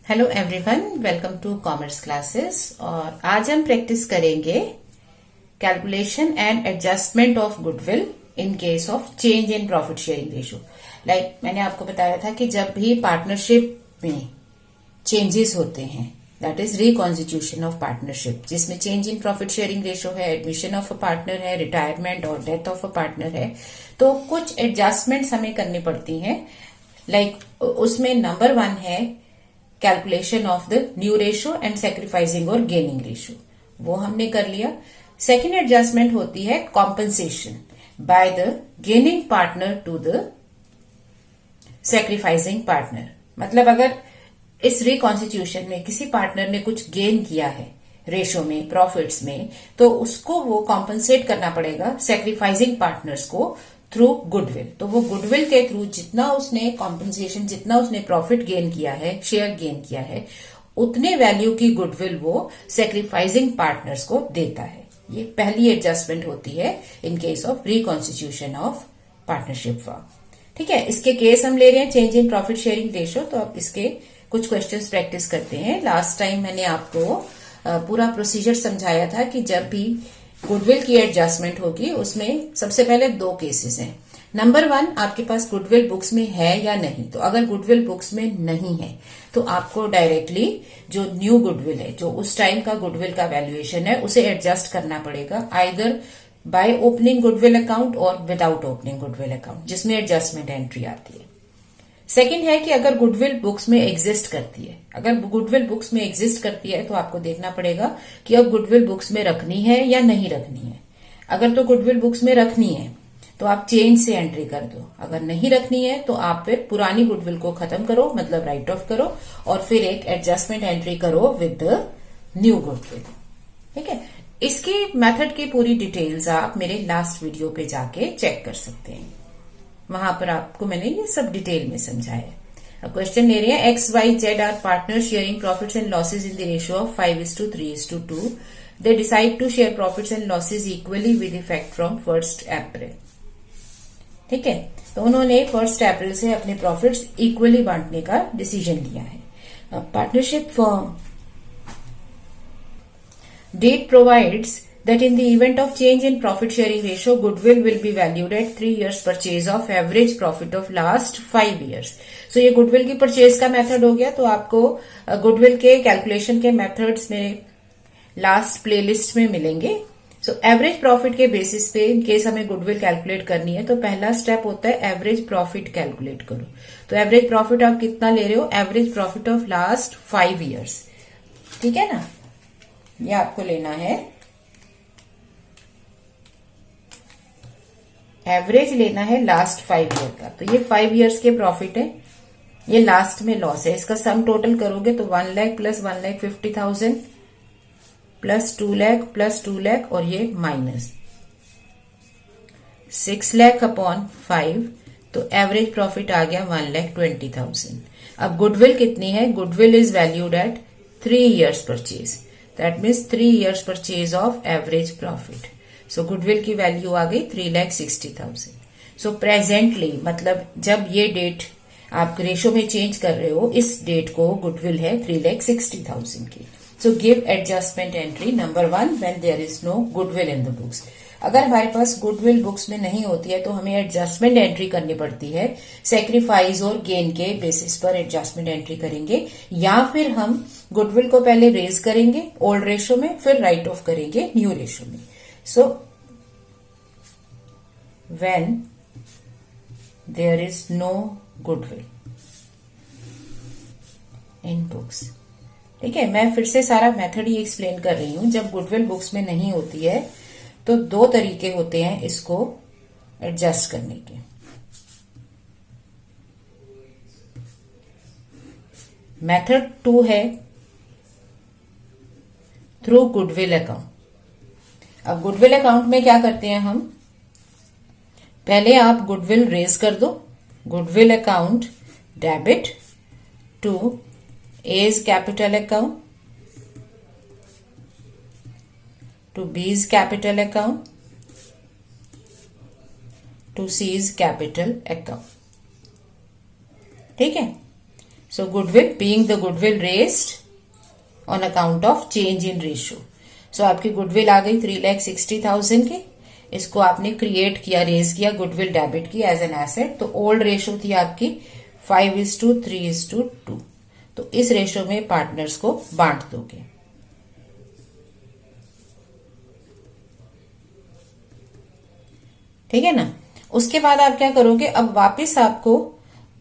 Hello everyone, welcome to commerce classes. और आज हम प्रैक्टिस करेंगे calculation and adjustment of goodwill in case of change in profit sharing ratio. Like मैंने आपको बताया था कि जब भी पार्टनरशिप में चेंजेस होते हैं, that is reconstitution of partnership, जिसमें change in profit sharing ratio है, एडमिशन ऑफ अ पार्टनर है, रिटायरमेंट और डेथ ऑफ अ पार्टनर है, तो कुछ एडजस्टमेंट्स हमें करनी पड़ती हैं। लाइक उसमें नंबर 1 है calculation of the new ratio and sacrificing और गेनिंग रेशो, वो हमने कर लिया। सेकेंड एडजस्टमेंट होती है compensation by the gaining partner to the sacrificing partner. मतलब अगर इस रिकॉन्स्टिट्यूशन में किसी पार्टनर ने कुछ गेन किया है रेशो में, प्रॉफिट्स में, तो उसको वो कॉम्पनसेट करना पड़ेगा सेक्रीफाइसिंग पार्टनर्स को थ्रू गुडविल। तो वो गुडविल के थ्रू जितना उसने कॉम्पनसेशन, जितना उसने प्रॉफिट गेन किया है, शेयर गेन किया है, उतने वैल्यू की गुडविल वो सेक्रीफाइसिंग पार्टनर्स को देता है। ये पहली एडजस्टमेंट होती है इन case of reconstitution of partnership firm. ठीक है, इसके केस हम ले रहे हैं change in profit sharing ratio. तो अब इसके कुछ क्वेश्चंस प्रैक्टिस करते हैं। लास्ट टाइम मैंने आपको पूरा प्रोसीजर समझाया था कि जब भी गुडविल की एडजस्टमेंट होगी उसमें सबसे पहले 2 केसेस हैं। नंबर 1, आपके पास गुडविल बुक्स में है या नहीं। तो अगर गुडविल बुक्स में नहीं है तो आपको डायरेक्टली जो न्यू गुडविल है, जो उस टाइम का गुडविल का वैल्यूएशन है, उसे एडजस्ट करना पड़ेगा, either by opening goodwill account और विदाउट ओपनिंग गुडविल अकाउंट, जिसमें एडजस्टमेंट एंट्री आती है। सेकंड है कि अगर गुडविल बुक्स में एग्जिस्ट करती है, अगर गुडविल बुक्स में एग्जिस्ट करती है तो आपको देखना पड़ेगा कि अब गुडविल बुक्स में रखनी है या नहीं रखनी है। अगर तो गुडविल बुक्स में रखनी है तो आप चेंज से एंट्री कर दो, अगर नहीं रखनी है तो आप फिर पुरानी गुडविल को खत्म करो, मतलब राइट ऑफ करो, और फिर एक एडजस्टमेंट एंट्री करो विद द न्यू गुडविल। ठीक है, इसकी मेथड की पूरी डिटेल्स आप मेरे लास्ट वीडियो पे जाके चेक कर सकते हैं, वहां पर आपको मैंने ये सब डिटेल में समझाया। अब क्वेश्चन ले रहे हैं, X Y Z are partner sharing profits and losses in the ratio of 5:3:2। They decide to share profits and losses equally with effect from 1 April. ठीक है, तो उन्होंने 1 अप्रैल से अपने प्रॉफिट्स इक्वली बांटने का डिसीजन लिया है। अब partnership form date provides that in the event of change in profit sharing ratio, goodwill will be valued at 3 years purchase of average profit of last 5 years. So ये goodwill की purchase का method हो गया। तो आपको goodwill के calculation के methods मेरे लास्ट प्लेलिस्ट में मिलेंगे। सो एवरेज प्रॉफिट के बेसिस पे इन केस हमें गुडविल कैलकुलेट करनी है तो पहला स्टेप होता है एवरेज प्रॉफिट कैलकुलेट करो। तो एवरेज प्रॉफिट आप कितना ले रहे हो? Average profit of last 5 years. ठीक है ना, ये आपको लेना है, एवरेज लेना है लास्ट 5 ईयर का। तो ये 5 ईयर्स के प्रॉफिट है, ये लास्ट में लॉस है। इसका सम टोटल करोगे तो 1 lakh plus 1,50,000 plus 2 lakh plus 2 lakh और ये माइनस 6 लाख अपॉन 5, तो एवरेज प्रॉफिट आ गया 1,20,000। अब गुडविल कितनी है? Goodwill is valued eight 3 years purchase, that means 3 years purchase of average profit. So goodwill की वैल्यू आ गई 3,60,000। सो प्रेजेंटली, मतलब जब ये डेट आप रेशो में चेंज कर रहे हो, इस डेट को गुडविल है 3,60,000 की। So give adjustment entry number 1 when there is no goodwill in the books. अगर हमारे पास गुडविल बुक्स में नहीं होती है तो हमें एडजस्टमेंट एंट्री करनी पड़ती है। सेक्रीफाइस और गेन के बेसिस पर एडजस्टमेंट एंट्री करेंगे, या फिर हम गुडविल को पहले रेज करेंगे ओल्ड रेशो में, फिर राइट ऑफ करेंगे न्यू रेशो में। So, when there is no goodwill in books, ठीक है, मैं फिर से सारा मेथड ही एक्सप्लेन कर रही हूं। जब गुडविल बुक्स में नहीं होती है तो 2 तरीके होते हैं इसको एडजस्ट करने के। मेथड 2 है थ्रू गुडविल अकाउंट। अब गुडविल अकाउंट में क्या करते हैं हम? पहले आप गुडविल रेज कर दो, goodwill account debit to A's capital account to B's capital account to C's capital account. ठीक है, So goodwill being the goodwill raised on account of change in ratio. So आपकी गुडविल आ गई 3,60,000 की, इसको आपने create किया, रेज किया, goodwill debit की एज एन एसेट। तो ओल्ड रेशो थी आपकी 5:3:2। तो इस रेशो में पार्टनर्स को बांट दोगे। ठीक है ना। उसके बाद आप क्या करोगे, अब वापस आपको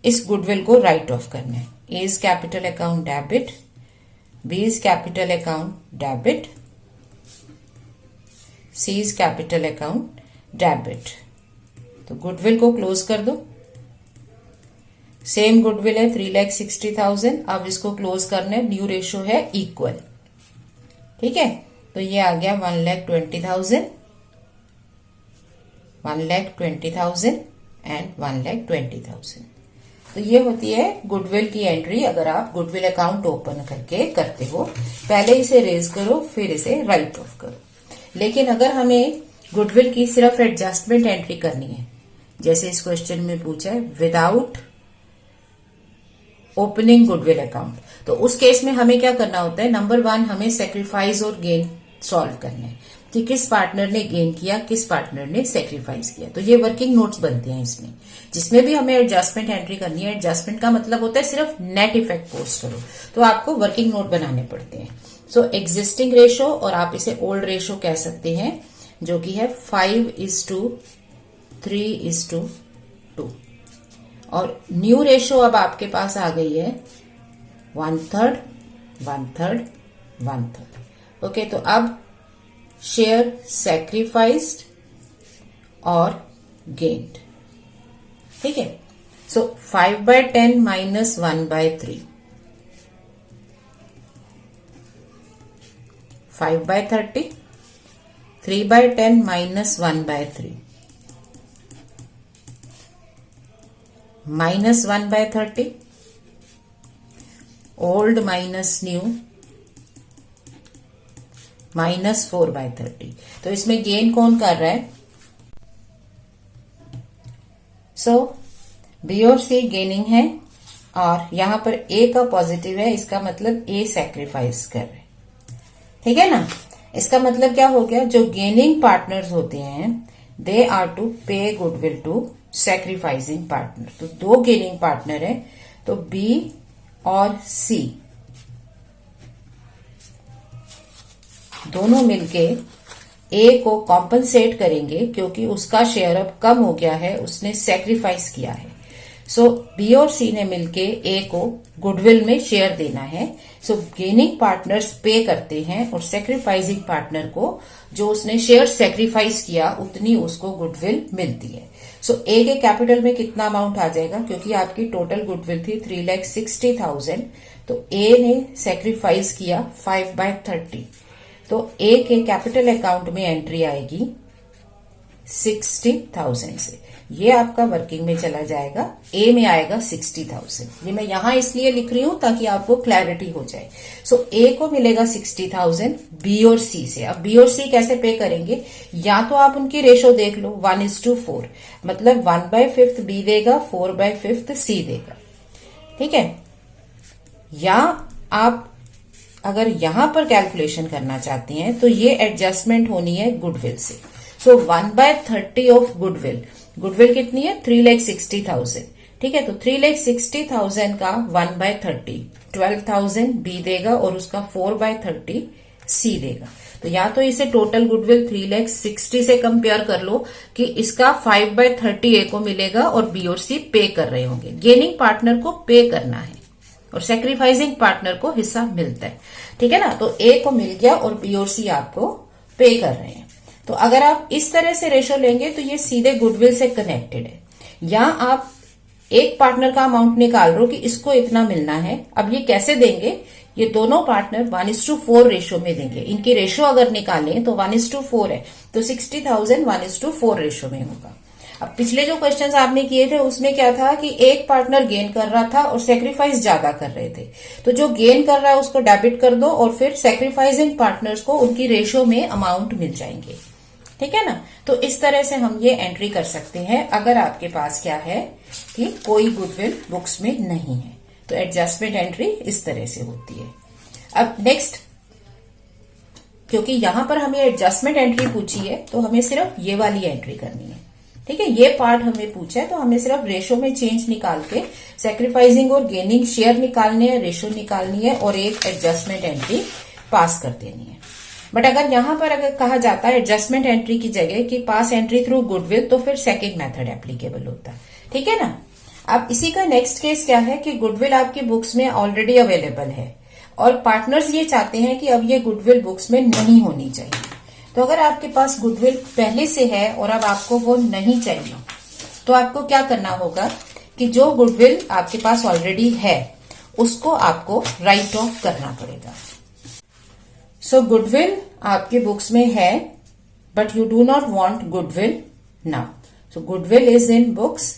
इस गुडविल को राइट ऑफ करना है। A is capital account debit, B is capital account debit, C is capital account debit. तो गुडविल को क्लोज कर दो। सेम गुडविल है 3,60,000। अब इसको क्लोज करना है, न्यू रेशो है इक्वल। ठीक है, तो ये आ गया 1,20,000, 1,20,000 एंड 1,20,000। तो ये होती है गुडविल की एंट्री अगर आप गुडविल अकाउंट ओपन करके करते हो। पहले इसे रेज करो, फिर इसे राइट ऑफ करो। लेकिन अगर हमें गुडविल की सिर्फ एडजस्टमेंट एंट्री करनी है, जैसे इस क्वेश्चन में पूछा है विदाउट ओपनिंग गुडविल अकाउंट, तो उस केस में हमें क्या करना होता है, नंबर 1 हमें सेक्रीफाइस और गेन सॉल्व करना है कि किस पार्टनर ने गेन किया, किस पार्टनर ने सेक्रीफाइस किया। तो ये वर्किंग नोट्स बनते हैं इसमें, जिसमें भी हमें एडजस्टमेंट एंट्री करनी है। एडजस्टमेंट का मतलब होता है सिर्फ नेट इफेक्ट पोस्ट करो, तो आपको वर्किंग नोट बनाने पड़ते हैं। सो एग्जिस्टिंग रेशो, और आप इसे ओल्ड रेशो कह सकते हैं, जो कि है 5:3:2। और न्यू रेशो अब आपके पास आ गई है 1/3, 1/3, 1/3। ओके, तो अब शेयर सैक्रिफाइस्ड और गेन्ड। ठीक है, सो 5/10 minus 1/3, 5/30, 3/10 minus 1/3, minus 1/30, old minus new, minus 4/30। तो इसमें गेन कौन कर रहा है? सो बी और सी गेनिंग है, और यहां पर ए का पॉजिटिव है, इसका मतलब ए सैक्रिफाइस कर रहे हैं। ठीक है ना। इसका मतलब क्या हो गया, जो गेनिंग पार्टनर्स होते हैं दे आर टू पे गुडविल टू सैक्रिफाइसिंग पार्टनर। तो 2 गेनिंग पार्टनर है, तो बी और सी दोनों मिलके ए को कॉम्पनसेट करेंगे, क्योंकि उसका शेयर अब कम हो गया है, उसने सैक्रिफाइस किया है। सो बी और सी ने मिलके ए को गुडविल में शेयर देना है। सो गेनिंग पार्टनर्स पे करते हैं, और सैक्रिफाइसिंग पार्टनर को जो उसने शेयर सैक्रिफाइस किया उतनी उसको गुडविल मिलती है। सो ए के कैपिटल में कितना अमाउंट आ जाएगा, क्योंकि आपकी टोटल गुडविल थी 3,60,000, तो ए ने सैक्रिफाइस किया 5/30। तो ए के कैपिटल अकाउंट में एंट्री आएगी 60,000 से। ये आपका वर्किंग में चला जाएगा, ए में आएगा 60,000। ये मैं यहां इसलिए लिख रही हूं ताकि आपको क्लैरिटी हो जाए। सो ए को मिलेगा 60,000 बी और सी से। अब बी और सी कैसे पे करेंगे, या तो आप उनकी रेशो देख लो 1:4, मतलब 1/5 बी देगा, 4/5 सी देगा। ठीक है, या आप अगर यहां पर कैलकुलेशन करना चाहते हैं तो ये एडजस्टमेंट होनी है गुडविल से। सो 1/30 ऑफ गुडविल, गुडविल कितनी है 3,60,000। ठीक है, तो 3,60,000 का 1/30 12,000 बी देगा, और उसका 4/30 सी देगा। तो या तो इसे टोटल गुडविल 3,60,000 से कंपेयर कर लो कि इसका 5/30 ए को मिलेगा और बी और सी पे कर रहे होंगे। गेनिंग पार्टनर को पे करना है और सैक्रिफाइसिंग पार्टनर को हिस्सा मिलता है। ठीक है ना, तो ए को मिल गया और बी और सी आपको पे कर रहे हैं। तो अगर आप इस तरह से रेशो लेंगे तो ये सीधे गुडविल से कनेक्टेड है। या आप एक पार्टनर का अमाउंट निकाल रहे हो कि इसको इतना मिलना है। अब ये कैसे देंगे, ये दोनों पार्टनर 1:4 रेशो में देंगे। इनकी रेशो अगर निकालें तो 1:4 है, तो 60,000 1:4 रेशो में होगा। अब पिछले जो क्वेश्चंस आपने किए थे उसमें क्या था कि एक पार्टनर गेन कर रहा था और सेक्रीफाइस ज्यादा कर रहे थे। तो जो गेन कर रहा है उसको डेबिट कर दो, और फिर सेक्रीफाइसिंग पार्टनर्स को उनकी रेशो में अमाउंट मिल जाएंगे। ठीक है ना, तो इस तरह से हम ये एंट्री कर सकते हैं अगर आपके पास क्या है कि कोई गुडविल बुक्स में नहीं है। तो एडजस्टमेंट एंट्री इस तरह से होती है। अब नेक्स्ट, क्योंकि यहां पर हमें एडजस्टमेंट एंट्री पूछी है तो हमें सिर्फ ये वाली एंट्री करनी है। ठीक है, ये पार्ट हमें पूछा है तो हमें सिर्फ रेशो में चेंज निकाल के सैक्रिफाइसिंग और गेनिंग शेयर निकालने है, रेशो निकालनी है और एक एडजस्टमेंट एंट्री पास कर देनी है। बट अगर यहां पर अगर कहा जाता है एडजस्टमेंट एंट्री की जगह कि पास एंट्री थ्रू गुडविल, तो फिर सेकंड मेथड एप्लीकेबल होता है। ठीक है ना। अब इसी का नेक्स्ट केस क्या है कि गुडविल आपकी बुक्स में ऑलरेडी अवेलेबल है और पार्टनर्स ये चाहते हैं कि अब ये गुडविल बुक्स में नहीं होनी चाहिए। तो अगर आपके पास गुडविल पहले से है और अब आपको वो नहीं चाहिए, तो आपको क्या करना होगा कि जो गुडविल आपके पास ऑलरेडी है उसको आपको राइट ऑफ करना पड़ेगा। सो गुडविल आपके बुक्स में है but you do not want goodwill now, so goodwill is in books.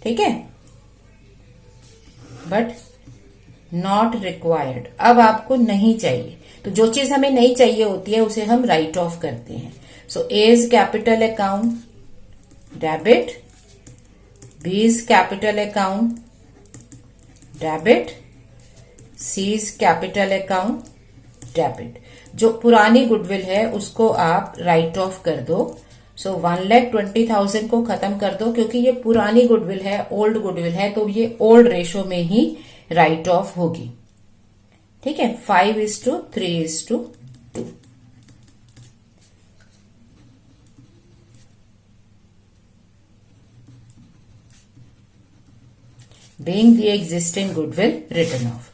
ठीक है, बट नॉट रिक्वायर्ड, अब आपको नहीं चाहिए। तो जो चीज हमें नहीं चाहिए होती है उसे हम राइट ऑफ करते हैं। So A is capital account debit, B is capital account debit, C is capital account debit. जो पुरानी गुडविल है उसको आप राइट ऑफ कर दो। सो 1,20,000 को खत्म कर दो क्योंकि ये पुरानी गुडविल है, ओल्ड गुडविल है, तो ये ओल्ड रेशो में ही राइट ऑफ होगी। ठीक है, 5:3:2। Being the existing goodwill written off.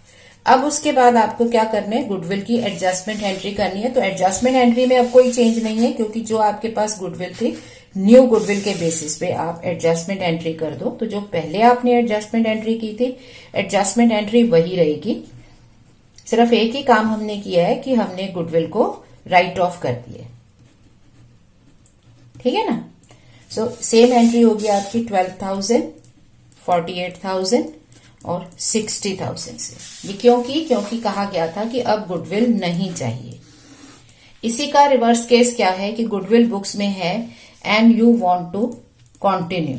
अब उसके बाद आपको क्या करना है, गुडविल की एडजस्टमेंट एंट्री करनी है। तो एडजस्टमेंट एंट्री में अब कोई चेंज नहीं है क्योंकि जो आपके पास गुडविल थी, न्यू गुडविल के बेसिस पे आप एडजस्टमेंट एंट्री कर दो। तो जो पहले आपने एडजस्टमेंट एंट्री की थी, एडजस्टमेंट एंट्री वही रहेगी। सिर्फ एक ही काम हमने किया है कि हमने गुडविल को राइट ऑफ कर दिए। ठीक है ना। सो सेम एंट्री होगी आपकी 12,000, 48,000 और 60,000 से। ये क्योंकि कहा गया था कि अब गुडविल नहीं चाहिए। इसी का रिवर्स केस क्या है कि गुडविल बुक्स में है and you want to continue,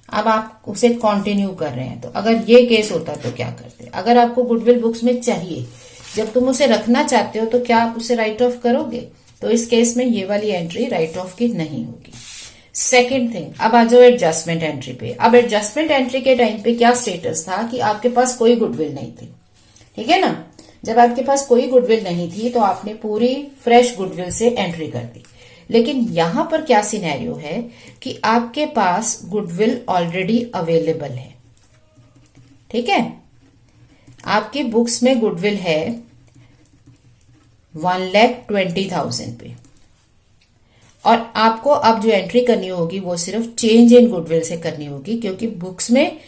अब आप उसे कंटिन्यू कर रहे हैं। तो अगर ये केस होता तो क्या करते? अगर आपको गुडविल बुक्स में चाहिए, जब तुम उसे रखना चाहते हो तो क्या आप उसे राइट ऑफ करोगे? तो इस केस में ये वाली एंट्री राइट ऑफ की नहीं होगी। सेकेंड थिंग, अब आ जाओ एडजस्टमेंट एंट्री पे। अब एडजस्टमेंट एंट्री के टाइम पे क्या स्टेटस था कि आपके पास कोई गुडविल नहीं थी। ठीक है ना। जब आपके पास कोई गुडविल नहीं थी तो आपने पूरी फ्रेश गुडविल से एंट्री कर दी। लेकिन यहां पर क्या सिनेरियो है कि आपके पास गुडविल ऑलरेडी अवेलेबल है। ठीक है, आपकी बुक्स में गुडविल है 1,20,000 पे और आपको अब जो एंट्री करनी होगी वो सिर्फ चेंज इन गुडविल से करनी होगी क्योंकि बुक्स में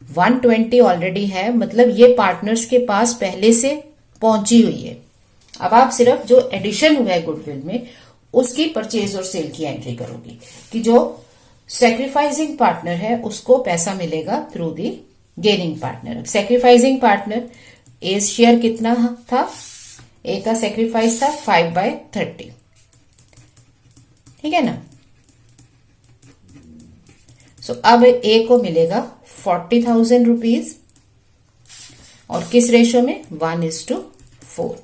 120 ऑलरेडी है, मतलब ये पार्टनर्स के पास पहले से पहुंची हुई है। अब आप सिर्फ जो एडिशन हुआ है गुडविल में उसकी परचेज और सेल की एंट्री करोगी कि जो सैक्रिफाइसिंग पार्टनर है उसको पैसा मिलेगा through the gaining partner. Sacrificing partner A share कितना था? ए का सैक्रिफाइस था 5/30। ठीक है ना। सो अब ए को मिलेगा 40,000 रुपीज और किस रेशो में? 1:4।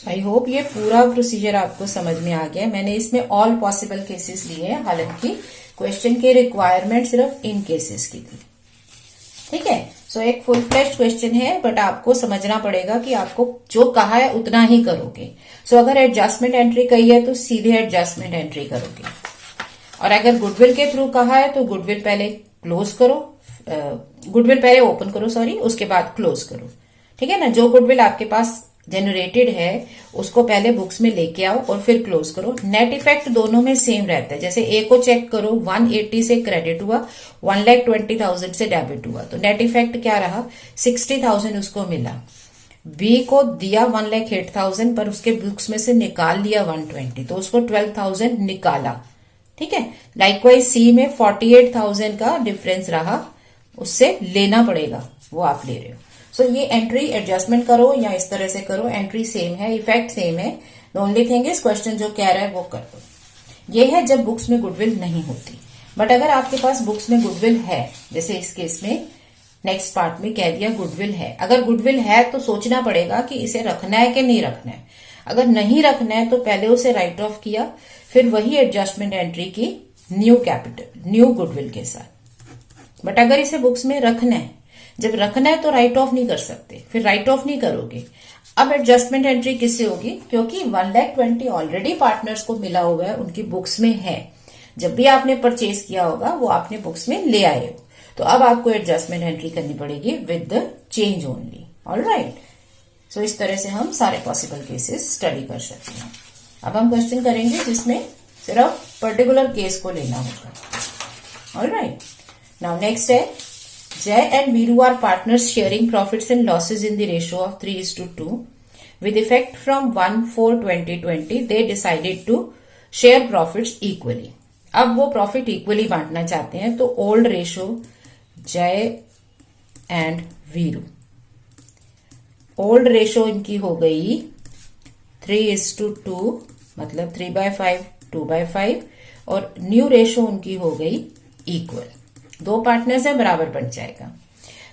आई होप ये पूरा प्रोसीजर आपको समझ में आ गया। मैंने इसमें ऑल पॉसिबल केसेस लिए हैं, हालांकि क्वेश्चन की रिक्वायरमेंट सिर्फ इन केसेस की थी। ठीक है। सो एक फुल फ्लेश्ड क्वेश्चन है बट आपको समझना पड़ेगा कि आपको जो कहा है उतना ही करोगे। सो अगर एडजस्टमेंट एंट्री कही है तो सीधे एडजस्टमेंट एंट्री करोगे और अगर गुडविल के थ्रू कहा है तो गुडविल पहले क्लोज करो, गुडविल पहले ओपन करो सॉरी, उसके बाद क्लोज करो। ठीक है ना। जो गुडविल आपके पास जनरेटेड है उसको पहले बुक्स में लेके आओ और फिर क्लोज करो। नेट इफेक्ट दोनों में सेम रहता है। जैसे ए को चेक करो, 180 से क्रेडिट हुआ, 1,20,000 से डेबिट हुआ, तो नेट इफेक्ट क्या रहा? 60,000 उसको मिला। बी को दिया 1,08,000 पर उसके बुक्स में से निकाल लिया 120, तो उसको 12,000 निकाला। ठीक है। लाइकवाइज सी में 48,000 का डिफरेंस रहा, उससे लेना पड़ेगा, वो आप ले रहे हो। सो ये एंट्री एडजस्टमेंट करो या इस तरह से करो, एंट्री सेम है, इफेक्ट सेम है, the only thing is question जो कह रहा है वो कर दो। ये है जब बुक्स में गुडविल नहीं होती। बट अगर आपके पास बुक्स में गुडविल है, जैसे इस केस में नेक्स्ट पार्ट में कह दिया गुडविल है, अगर गुडविल है तो सोचना पड़ेगा कि इसे रखना है कि नहीं रखना है। अगर नहीं रखना है तो पहले उसे राइट ऑफ किया, फिर वही एडजस्टमेंट एंट्री की न्यू कैपिटल न्यू गुडविल के साथ। बट अगर इसे बुक्स में रखना है, जब रखना है तो राइट ऑफ नहीं कर सकते, फिर राइट ऑफ नहीं करोगे। अब एडजस्टमेंट एंट्री किससे होगी? क्योंकि 1,20,000 ऑलरेडी पार्टनर्स को मिला हुआ है, उनकी बुक्स में है। जब भी आपने परचेज किया होगा वो आपने बुक्स में ले आए हो, तो अब आपको एडजस्टमेंट एंट्री करनी पड़ेगी with the change only. Alright, so इस तरह से हम सारे पॉसिबल केसेस स्टडी कर सकते हैं। अब हम क्वेश्चन करेंगे जिसमें सिर्फ पर्टिकुलर केस को लेना होगा। ऑलराइट, नाउ नेक्स्ट है Jay and Viru are partners sharing profits and losses in the ratio of 3:2. With effect from 1/4/2020, they decided to share profits equally. अब वो प्रॉफिट इक्वली बांटना चाहते हैं, तो ओल्ड रेशो जय एंड वीरू, ओल्ड रेशो इनकी हो गई 3:2, मतलब 3/5 2/5, और न्यू रेशो उनकी हो गई इक्वल। दो पार्टनर्स है, बराबर बन जाएगा।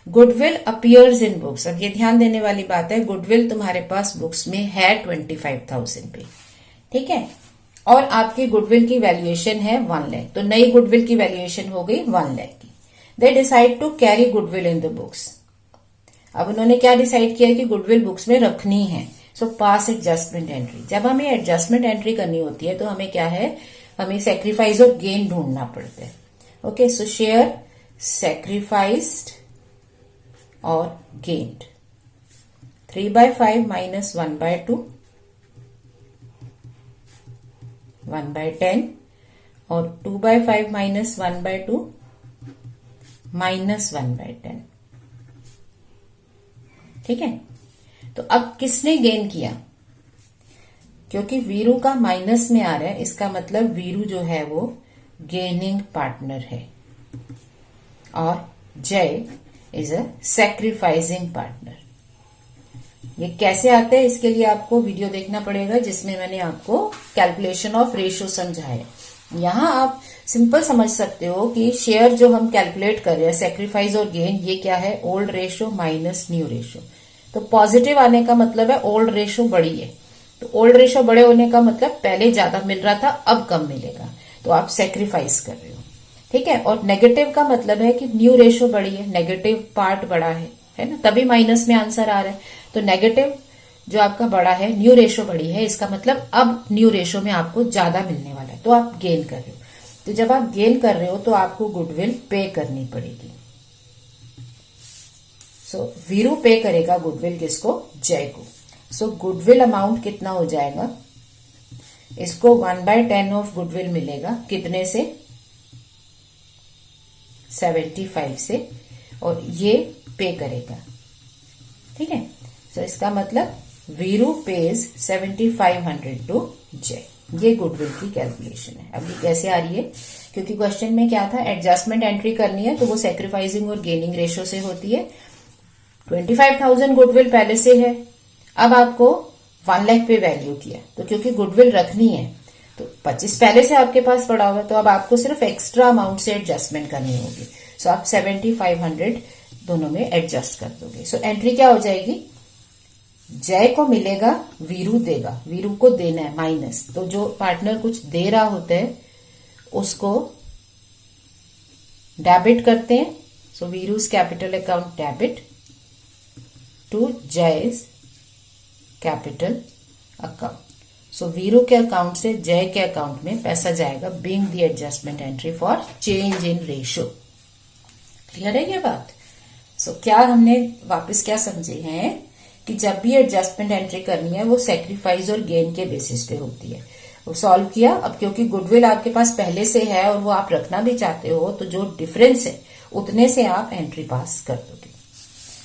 गुडविल अपियर्स इन बुक्स, अब ये ध्यान देने वाली बात है, गुडविल तुम्हारे पास बुक्स में है 25,000 पे, ठीक है, और आपकी गुडविल की वैल्यूएशन है 1 लाख, तो नई गुडविल की वैल्यूएशन हो गई 1 लाख की। They decide to carry goodwill in the books. अब उन्होंने क्या डिसाइड किया कि गुडविल बुक्स में रखनी है, सो पास एडजस्टमेंट एंट्री। जब हमें एडजस्टमेंट एंट्री करनी होती है तो हमें क्या है, हमें सेक्रीफाइस और गेन ढूंढना पड़ता है। ओके, सो शेयर sacrificed और gained 3/5 minus 1/2 1/10 और 2/5 minus 1/2 minus 1/10, ठीक है। तो अब किसने गेन किया? क्योंकि वीरू का माइनस में आ रहा है, इसका मतलब वीरू जो है वो गेनिंग पार्टनर है और जय इज अ सैक्रिफाइसिंग पार्टनर। ये कैसे आता है, इसके लिए आपको वीडियो देखना पड़ेगा जिसमें मैंने आपको कैलकुलेशन ऑफ रेशो समझाया। यहां आप सिंपल समझ सकते हो कि शेयर जो हम कैलकुलेट कर रहे हैं सैक्रिफाइस और गेन, ये क्या है, old ratio minus new ratio. तो पॉजिटिव आने का मतलब है ओल्ड रेशो बड़ी है, तो ओल्ड रेशो बड़े होने का मतलब पहले ज्यादा मिल रहा था अब कम मिलेगा, तो आप सैक्रिफाइस कर रहे हो, ठीक है। और नेगेटिव का मतलब है कि न्यू रेशो बड़ी है, नेगेटिव पार्ट बड़ा है ना, तभी माइनस में आंसर आ रहा है। तो नेगेटिव जो आपका बड़ा है, न्यू रेशो बड़ी है, इसका मतलब अब न्यू रेशो में आपको ज्यादा मिलने वाला है, तो आप गेन कर रहे हो। तो जब आप गेन कर रहे हो तो आपको गुडविल पे करनी पड़ेगी। सो वीरू पे करेगा गुडविल किसको, जय को। सो गुडविल अमाउंट कितना हो जाएगा, इसको 1/10 ऑफ गुडविल मिलेगा, कितने से, 75 से, और ये पे करेगा, ठीक है। सो इसका मतलब वीरू पेज 7500 टू जय। ये गुडविल की कैलकुलेशन है। अब ये कैसे आ रही है, क्योंकि क्वेश्चन में क्या था, एडजस्टमेंट एंट्री करनी है, तो वो सैक्रिफाइसिंग और गेनिंग रेशो से होती है। 25,000 गुडविल पहले से है, अब आपको 1 लाख पे वैल्यू किया, तो क्योंकि गुडविल रखनी है तो 25 पहले से आपके पास पड़ा हुआ, तो अब आपको सिर्फ एक्स्ट्रा अमाउंट से एडजस्टमेंट करनी होगी। सो आप 7500 दोनों में एडजस्ट कर दोगे। सो एंट्री क्या हो जाएगी, जय को मिलेगा, वीरू देगा, वीरू को देना है माइनस, तो जो पार्टनर कुछ दे रहा होता है उसको डेबिट करते हैं। So Veeru's capital account debit to जय's कैपिटल अकाउंट। सो वीरू के अकाउंट से जय के अकाउंट में पैसा जाएगा, being the adjustment entry for change in ratio. Clear है ये बात। सो क्या हमने वापस क्या समझे हैं कि जब भी एडजस्टमेंट एंट्री करनी है वो सैक्रिफाइस और गेन के बेसिस पे होती है। वो सॉल्व किया। अब क्योंकि गुडविल आपके पास पहले से है और वो आप रखना भी चाहते हो, तो जो डिफरेंस है उतने से आप एंट्री पास कर दोगे।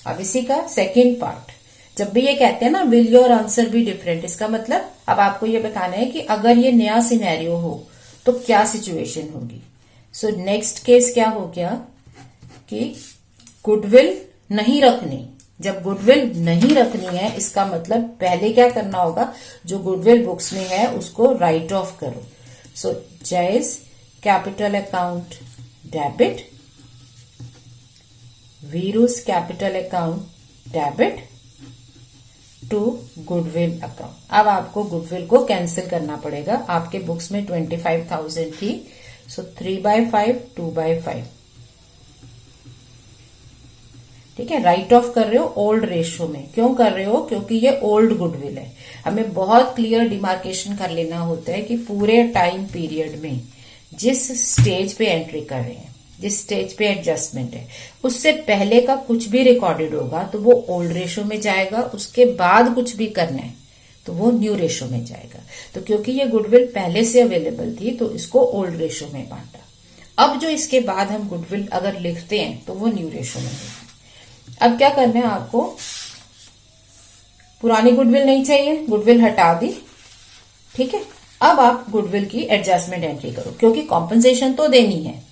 अब इसी का सेकेंड पार्ट, जब भी ये कहते हैं ना will your answer be different, इसका मतलब अब आपको ये बताना है कि अगर ये नया सिनेरियो हो तो क्या सिचुएशन होगी। सो नेक्स्ट केस क्या हो गया कि गुडविल नहीं रखनी, जब गुडविल नहीं रखनी है इसका मतलब पहले क्या करना होगा, जो गुडविल बुक्स में है उसको राइट ऑफ करो। So Jay's capital account debit, Veeru's capital account debit to goodwill account. अब आपको गुडविल को कैंसिल करना पड़ेगा। आपके बुक्स में 25,000 थी, सो 3/5 2/5, ठीक है। राइट ऑफ कर रहे हो ओल्ड रेशो में। क्यों कर रहे हो, क्योंकि ये ओल्ड गुडविल है। हमें बहुत क्लियर डिमार्केशन कर लेना होता है कि पूरे टाइम पीरियड में जिस स्टेज पे एंट्री कर रहे हैं, जिस स्टेज पे एडजस्टमेंट है, उससे पहले का कुछ भी रिकॉर्डेड होगा तो वो ओल्ड रेशो में जाएगा, उसके बाद कुछ भी करना है तो वो न्यू रेशो में जाएगा। तो क्योंकि ये गुडविल पहले से अवेलेबल थी तो इसको ओल्ड रेशो में बांटा। अब जो इसके बाद हम गुडविल अगर लिखते हैं तो वो न्यू रेशो में होगी। अब क्या करना है आपको, पुरानी गुडविल नहीं चाहिए, गुडविल हटा दी, ठीक है। अब आप गुडविल की एडजस्टमेंट एंट्री करो, क्योंकि कॉम्पनसेशन तो देनी है।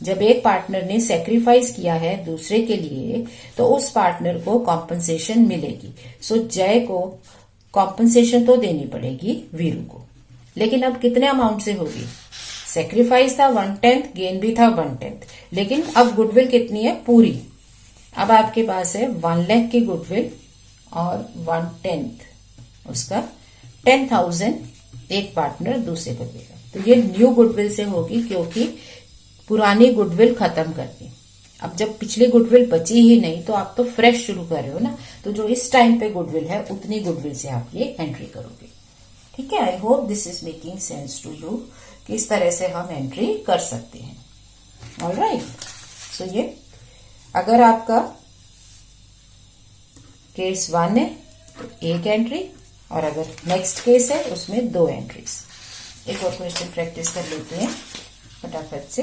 जब एक पार्टनर ने सेक्रीफाइस किया है दूसरे के लिए तो उस पार्टनर को कॉम्पनसेशन मिलेगी। सो जय को कॉम्पनसेशन तो देनी पड़ेगी वीरू को, लेकिन अब कितने अमाउंट से होगी। सेक्रीफाइस था 1/10, गेन भी था 1/10, लेकिन अब गुडविल कितनी है, पूरी। अब आपके पास है 1 लाख की गुडविल और 1/10 उसका 10,000 एक पार्टनर दूसरे को देगा। तो ये न्यू गुडविल से होगी, क्योंकि पुरानी गुडविल खत्म कर दी। अब जब पिछली गुडविल बची ही नहीं तो आप तो फ्रेश शुरू कर रहे हो ना, तो जो इस टाइम पे गुडविल है उतनी गुडविल से आप ये एंट्री करोगे, ठीक है। I hope this is making sense to you कि इस तरह से हम एंट्री कर सकते हैं। ऑलराइट, सो ये अगर आपका केस 1 है तो एक एंट्री, और अगर नेक्स्ट केस है उसमें 2 एंट्रीज। एक और क्वेश्चन प्रैक्टिस कर लेते हैं फटाफट से,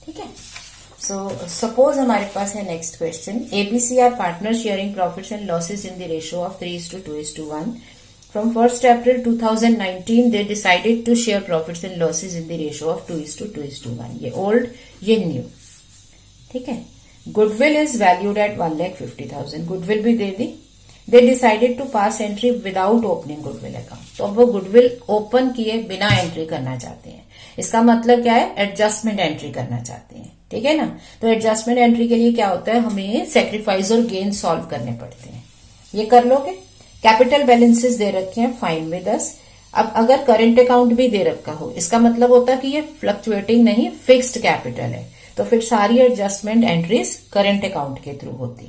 ठीक है। सो सपोज हमारे पास है next question, ABC are partner sharing profits and losses in the ratio of 3:2:1। From 1st April 2019 they decided to share profits and losses in the ratio of 2:2:1। ये ओल्ड, ये न्यू, ठीक है। Goodwill is valued at 1,50,000, goodwill भी दे दी। They decided to pass entry without opening goodwill account, तो अब वो गुडविल ओपन किए बिना एंट्री करना चाहते हैं। इसका मतलब क्या है, एडजस्टमेंट एंट्री करना चाहते हैं, ठीक है ना। तो एडजस्टमेंट एंट्री के लिए क्या होता है, हमें सेक्रीफाइस और गेन सॉल्व करने पड़ते हैं। ये कर लोगे। कैपिटल बैलेंसेस दे रखे हैं, फाइन विद अस। अब अगर करंट अकाउंट भी दे रखा हो, इसका मतलब होता है कि ये फ्लक्चुएटिंग नहीं, फिक्स्ड कैपिटल है, तो फिर सारी एडजस्टमेंट एंट्रीज करंट अकाउंट के थ्रू होती,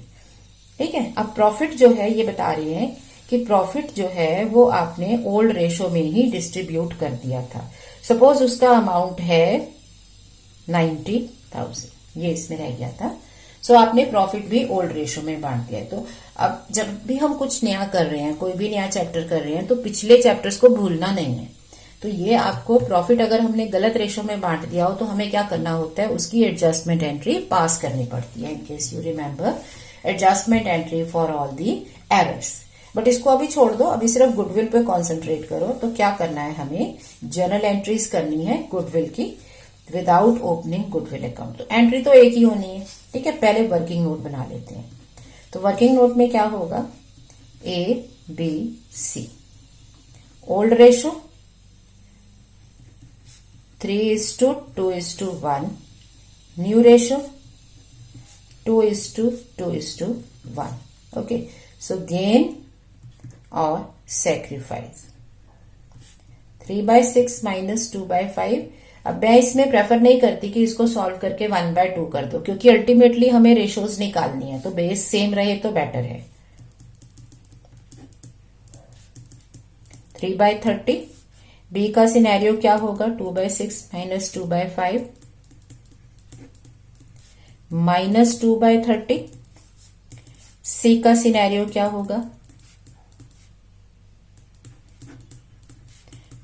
ठीक है। अब प्रॉफिट जो है ये बता रही है कि प्रॉफिट जो है वो आपने ओल्ड रेशो में ही डिस्ट्रीब्यूट कर दिया था। सपोज उसका अमाउंट है 90,000, ये इसमें रह गया था। सो आपने प्रॉफिट भी ओल्ड रेशो में बांट दिया है। तो अब जब भी हम कुछ नया कर रहे हैं, कोई भी नया चैप्टर कर रहे हैं, तो पिछले चैप्टर्स को भूलना नहीं है। तो ये आपको प्रॉफिट अगर हमने गलत रेशो में बांट दिया हो तो हमें क्या करना होता है, उसकी एडजस्टमेंट एंट्री पास करनी पड़ती है। In case you remember, adjustment entry for all the errors. But इसको अभी छोड़ दो, अभी सिर्फ गुडविल पे कॉन्सेंट्रेट करो। तो क्या करना है, हमें जर्नल एंट्रीज करनी है गुडविल की विदाउट ओपनिंग गुडविल अकाउंट। तो एंट्री तो एक ही होनी है, ठीक है। पहले वर्किंग नोट बना लेते हैं। तो वर्किंग नोट में क्या होगा, A B C, old ratio 3:2:1, new ratio 2:2:1। Okay, so gain और सेक्रीफाइस 3/6 माइनस 2/5। अब मैं इसमें प्रेफर नहीं करती कि इसको सॉल्व करके 1/2 कर दो, क्योंकि अल्टीमेटली हमें रेशोज निकालनी है, तो बेस सेम रहे तो बेटर है। 3/30, बी का सिनेरियो क्या होगा, 2/6 माइनस 2/5 माइनस 2/30। सी का सिनेरियो क्या होगा,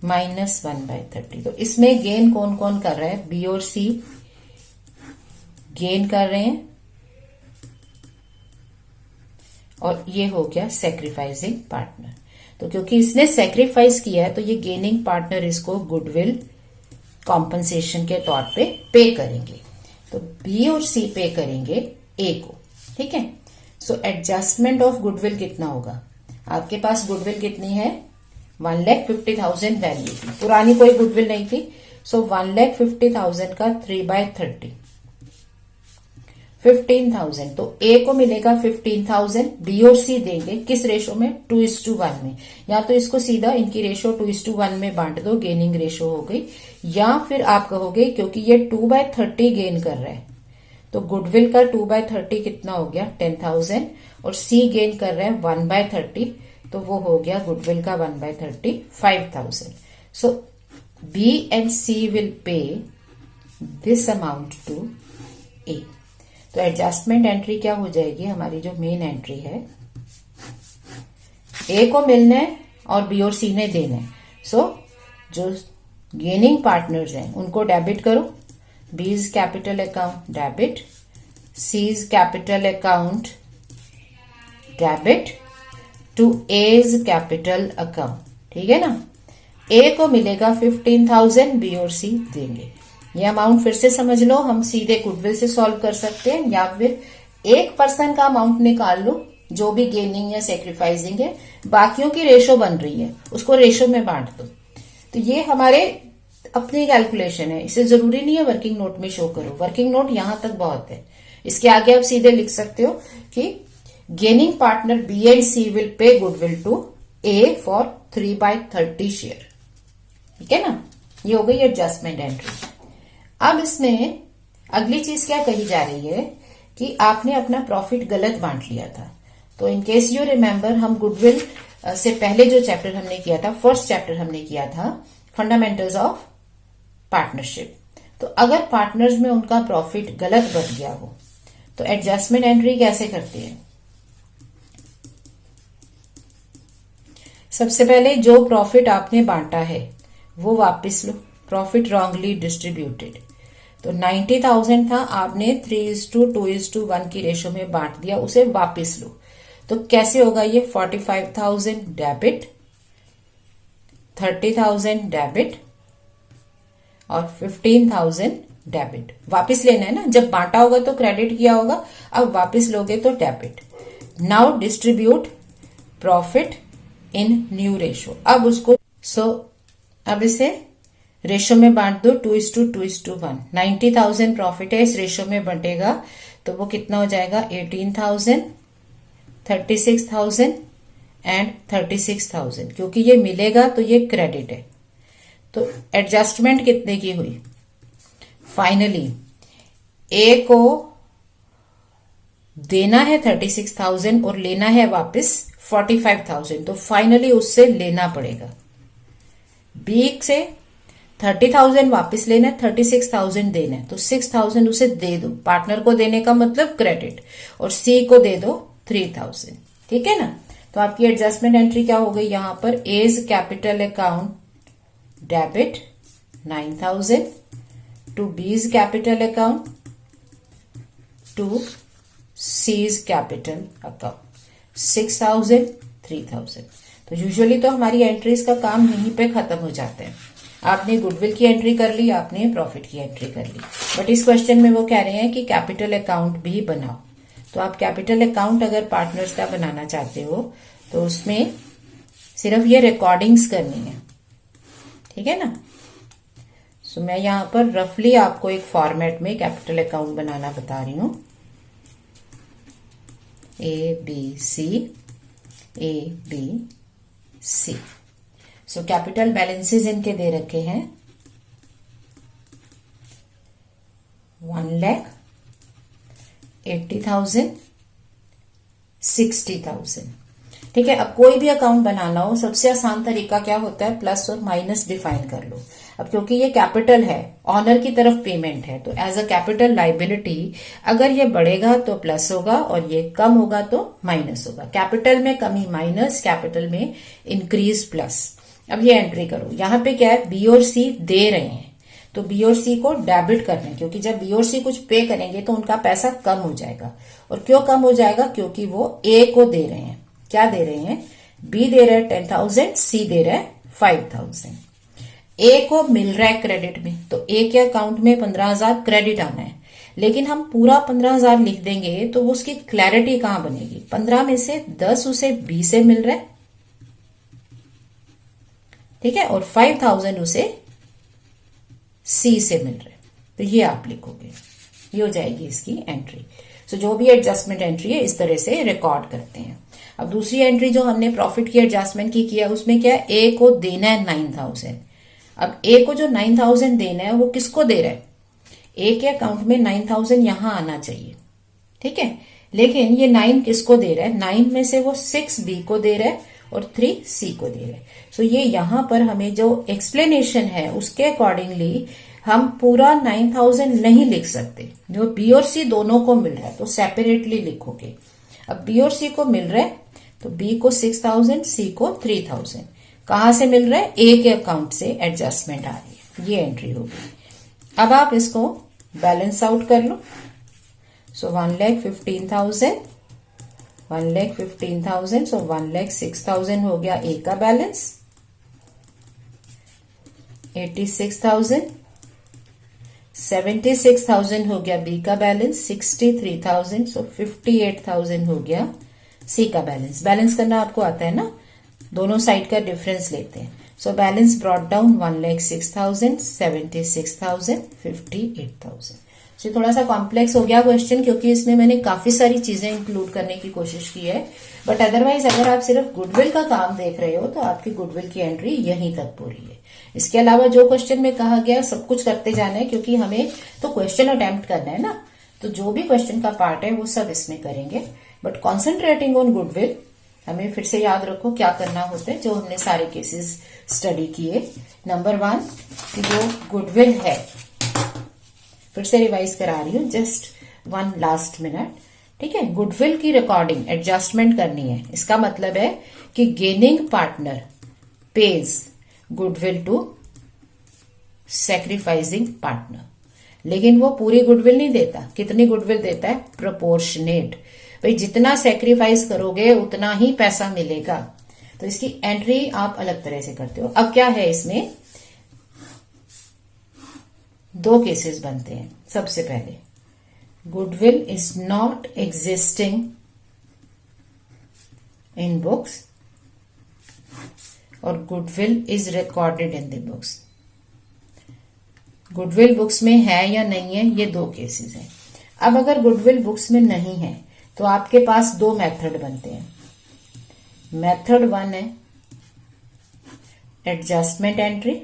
माइनस 1/30। तो इसमें गेन कौन कौन कर रहा है, बी और सी गेन कर रहे हैं, और ये हो गया सेक्रीफाइसिंग पार्टनर। तो क्योंकि इसने सेक्रीफाइस किया है तो ये गेनिंग पार्टनर इसको गुडविल कॉम्पनसेशन के तौर पे करेंगे। तो बी और सी पे करेंगे ए को, ठीक है। सो एडजस्टमेंट ऑफ गुडविल कितना होगा? आपके पास गुडविल कितनी है? 1,50,000 वैल्यू थी, पुरानी कोई गुडविल नहीं थी। सो 1,50,000 का 3/30 15,000। तो ए को मिलेगा 15,000, बी और सी देंगे किस रेशो में? 2:1 में। या तो इसको सीधा इनकी रेशो 2:1 में बांट दो, गेनिंग रेशो हो गई। या फिर आप कहोगे क्योंकि ये 2/30 गेन कर रहा है तो गुडविल का 2/30 कितना हो गया? 10,000। और सी गेन कर रहा है 1/30 तो वो हो गया गुडविल का 1/30 5,000। So B and C will pay this amount to A. तो एडजस्टमेंट एंट्री क्या हो जाएगी? हमारी जो मेन एंट्री है, ए को मिलना है और बी और सी ने देना है। सो जो गेनिंग पार्टनर्स हैं उनको डेबिट करो। B's capital account debit, C's capital account debit to A's capital account. ठीक है ना? ए को मिलेगा 15,000, बी और सी देंगे। ये अमाउंट फिर से समझ लो, हम सीधे गुडविल से सॉल्व कर सकते हैं या फिर एक पर्सन का अमाउंट निकाल लो जो भी गेनिंग या सेक्रीफाइसिंग है, बाकियों की रेशो बन रही है उसको रेशो में बांट दो। तो ये हमारे अपनी कैलकुलेशन है, इसे जरूरी नहीं है वर्किंग नोट में शो करो। वर्किंग नोट यहां तक बहुत है, इसके आगे आप सीधे लिख सकते हो कि gaining partner B and C will pay goodwill to A for 3/30 share. ठीक है ना? ये हो गई एडजस्टमेंट एंट्री। अब इसमें अगली चीज क्या कही जा रही है कि आपने अपना प्रॉफिट गलत बांट लिया था। तो इन केस यू रिमेम्बर, हम गुडविल से पहले जो चैप्टर हमने किया था, फर्स्ट चैप्टर हमने किया था फंडामेंटल्स ऑफ पार्टनरशिप। तो अगर पार्टनर्स में उनका प्रॉफिट गलत बन गया हो तो एडजस्टमेंट एंट्री कैसे करते हैं? सबसे पहले जो प्रॉफिट आपने बांटा है वो वापस लो, प्रॉफिट रॉन्गली डिस्ट्रीब्यूटेड। तो 90,000 था, आपने 3:2:1 की रेशो में बांट दिया, उसे वापस लो। तो कैसे होगा ये? 45,000 डेबिट, 30,000 डेबिट और 15,000 डेबिट। वापस लेना है ना, जब बांटा होगा तो क्रेडिट किया होगा, अब वापस लोगे तो debit. Now distribute profit in new ratio. अब उसको अब इसे रेशो में बांट दो 2:2:1। 90,000 प्रॉफिट है, इस रेशो में बंटेगा तो वो कितना हो जाएगा? 18,000, 36,000 एंड 36,000। क्योंकि ये मिलेगा तो ये क्रेडिट है। तो एडजस्टमेंट कितने की हुई? फाइनली ए को देना है 36,000 और लेना है वापस 45,000, तो फाइनली उससे लेना पड़ेगा। बी से 30,000 वापस लेना है, 36,000 देना है, तो 6,000 उसे दे दो। पार्टनर को देने का मतलब क्रेडिट, और सी को दे दो 3,000। ठीक है ना? तो आपकी एडजस्टमेंट एंट्री क्या हो गई यहां पर? A's capital account debit 9,000 to B's capital account to C's capital account 6,000 3,000। तो यूजुअली तो हमारी एंट्रीज का काम यहीं पे खत्म हो जाता है। आपने गुडविल की एंट्री कर ली, आपने प्रॉफिट की एंट्री कर ली, बट इस क्वेश्चन में वो कह रहे हैं कि कैपिटल अकाउंट भी बनाओ। तो आप कैपिटल अकाउंट अगर पार्टनर्स का बनाना चाहते हो तो उसमें सिर्फ ये रिकॉर्डिंग्स करनी है। ठीक है ना? सो मैं यहां पर रफली आपको एक फॉर्मेट में कैपिटल अकाउंट बनाना बता रही हूं। A B C. So capital balances इनके दे रखे हैं 1,80,000, 60,000। ठीक है? अब कोई भी अकाउंट बनाना हो सबसे आसान तरीका क्या होता है? प्लस और माइनस डिफाइन कर लो। अब क्योंकि ये कैपिटल है, ऑनर की तरफ पेमेंट है, तो एज अ कैपिटल लाइबिलिटी अगर ये बढ़ेगा तो प्लस होगा और ये कम होगा तो माइनस होगा। कैपिटल में कमी माइनस, कैपिटल में इंक्रीज प्लस। अब ये एंट्री करो। यहां पे क्या है? बी और सी दे रहे हैं तो बी और सी को डेबिट करना है, क्योंकि जब बी और सी कुछ पे करेंगे तो उनका पैसा कम हो जाएगा। और क्यों कम हो जाएगा? क्योंकि वो ए को दे रहे हैं। क्या दे रहे हैं? बी दे रहा है 10,000, सी दे रहा है 5,000। ए को मिल रहा है क्रेडिट में, तो ए के अकाउंट में 15,000 क्रेडिट आना है, लेकिन हम पूरा 15,000 लिख देंगे तो वो उसकी क्लैरिटी कहां बनेगी। 15 में से 10 उसे बी से मिल रहा है, ठीक है, और 5,000 उसे सी से मिल रहा है। तो ये आप लिखोगे, ये हो जाएगी इसकी एंट्री। सो जो भी एडजस्टमेंट एंट्री है इस तरह से रिकॉर्ड करते हैं। अब दूसरी एंट्री जो हमने प्रॉफिट की एडजस्टमेंट की किया, उसमें क्या है, ए को देना है 9,000। अब ए को जो 9,000 देना है वो किसको दे रहा है, ए के अकाउंट में 9,000 यहां आना चाहिए, ठीक है, लेकिन ये 9 किसको दे रहा है, 9 में से वो 6 बी को दे रहा है और 3 सी को दे रहा है। सो ये यहां पर हमें जो एक्सप्लेनेशन है उसके अकॉर्डिंगली हम पूरा 9,000 नहीं लिख सकते। जो बी और सी दोनों को मिल रहा है तो सेपरेटली लिखोगे। अब बी और सी को मिल रहा है तो बी को 6,000, सी को 3,000। कहां से मिल रहा है, ए के अकाउंट से एडजस्टमेंट आ रही है, ये एंट्री होगी। अब आप इसको बैलेंस आउट कर लो। सो 1,15,000, 1,15,000, सो 1,06,000 हो गया ए का बैलेंस, 86,000, 76,000 हो गया बी का बैलेंस, 63,000, सो 58,000 हो गया सी का बैलेंस। बैलेंस करना आपको आता है ना, दोनों साइड का डिफरेंस लेते हैं। So balance brought down 1,06,000, 76,000, 58,000। तो थोड़ा सा कॉम्प्लेक्स हो गया क्वेश्चन, क्योंकि इसमें मैंने काफी सारी चीजें इंक्लूड करने की कोशिश की है। बट अदरवाइज अगर आप सिर्फ गुडविल का काम देख रहे हो तो आपकी गुडविल की एंट्री यहीं तक पूरी है। इसके अलावा जो क्वेश्चन में कहा गया सब कुछ करते जाना है, क्योंकि हमें तो क्वेश्चन अटेम्प्ट करना है ना, तो जो भी क्वेश्चन का पार्ट है वो सब इसमें करेंगे। बट कॉन्सेंट्रेटिंग ऑन गुडविल, हमें फिर से याद रखो क्या करना होता है, जो हमने सारे केसेस स्टडी किए। नंबर 1 कि जो गुडविल है, फिर से रिवाइज करा रही हूं, जस्ट 1 लास्ट मिनट, ठीक है। गुडविल की रिकॉर्डिंग एडजस्टमेंट करनी है। इसका मतलब है कि gaining partner pays goodwill to sacrificing partner, लेकिन वो पूरी गुडविल नहीं देता। कितनी गुडविल देता है, प्रोपोर्शनेट। भाई जितना सैक्रिफाइस करोगे उतना ही पैसा मिलेगा। तो इसकी एंट्री आप अलग तरह से करते हो। अब क्या है, इसमें 2 केसेस बनते हैं। सबसे पहले, goodwill is not existing in books और goodwill is recorded in the books. Goodwill books में है या नहीं है, ये 2 केसेस हैं। अब अगर गुडविल बुक्स में नहीं है तो आपके पास 2 मेथड बनते हैं। मेथड 1 है एडजस्टमेंट एंट्री,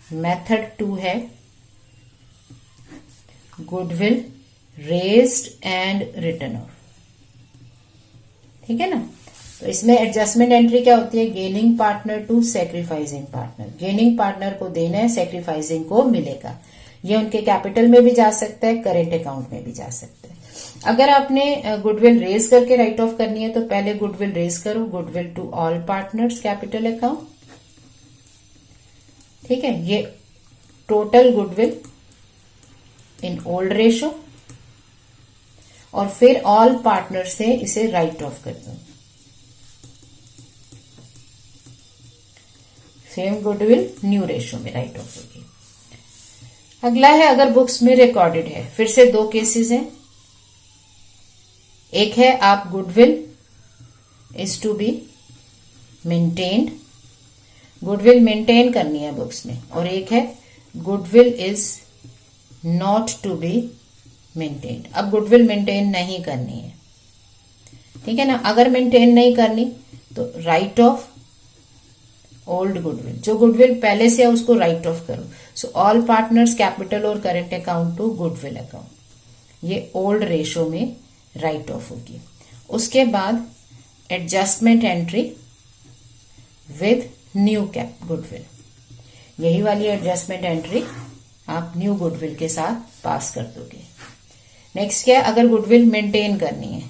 मेथड 2 है goodwill raised and return of, ठीक है ना। तो इसमें एडजस्टमेंट एंट्री क्या होती है, gaining partner to sacrificing partner. Gaining partner को देना है, सैक्रिफाइसिंग को मिलेगा। ये उनके कैपिटल में भी जा सकता है, करेंट अकाउंट में भी जा सकता है। अगर आपने गुडविल रेज करके राइट ऑफ करनी है तो पहले गुडविल रेज करो, goodwill to all partners capital account, ठीक है। ये total goodwill in old ratio, और फिर ऑल पार्टनर से इसे राइट ऑफ कर दो। सेम गुडविल न्यू रेशो में राइट ऑफ होगी। अगला है अगर बुक्स में रिकॉर्डेड है। फिर से 2 केसेस हैं। एक है आप goodwill is to be maintained, goodwill maintain करनी है बुक्स में, और एक है goodwill is not to be maintained. अब गुडविल मेंटेन नहीं करनी है, ठीक है ना। अगर मेंटेन नहीं करनी तो राइट ऑफ ओल्ड गुडविल, जो गुडविल पहले से है उसको राइट ऑफ करो। सो ऑल पार्टनर्स कैपिटल और current account to goodwill account, ये ओल्ड रेशो में राइट ऑफ होगी। उसके बाद adjustment entry with new cap goodwill, यही वाली एडजस्टमेंट एंट्री आप न्यू गुडविल के साथ पास कर दोगे। नेक्स्ट क्या है, अगर गुडविल मेंटेन करनी है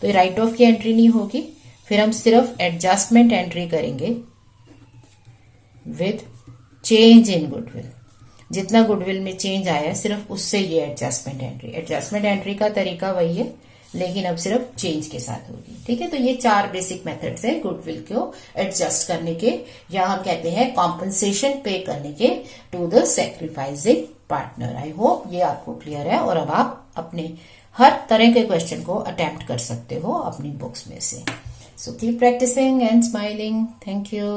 तो राइट ऑफ की एंट्री नहीं होगी, फिर हम सिर्फ एडजस्टमेंट एंट्री करेंगे विद चेंज इन गुडविल। जितना गुडविल में चेंज आया है सिर्फ उससे ये एडजस्टमेंट एंट्री। एडजस्टमेंट एंट्री का तरीका वही है, लेकिन अब सिर्फ चेंज के साथ होगी, ठीक है। तो ये 4 बेसिक मेथड्स है गुडविल को एडजस्ट करने के, या हम कहते हैं कॉम्पनसेशन पे करने के to the sacrificing partner. I hope ये आपको क्लियर है और अब आप अपने हर तरह के क्वेश्चन को अटेम्प्ट कर सकते हो अपनी बुक्स में से। So keep practicing and smiling. Thank you.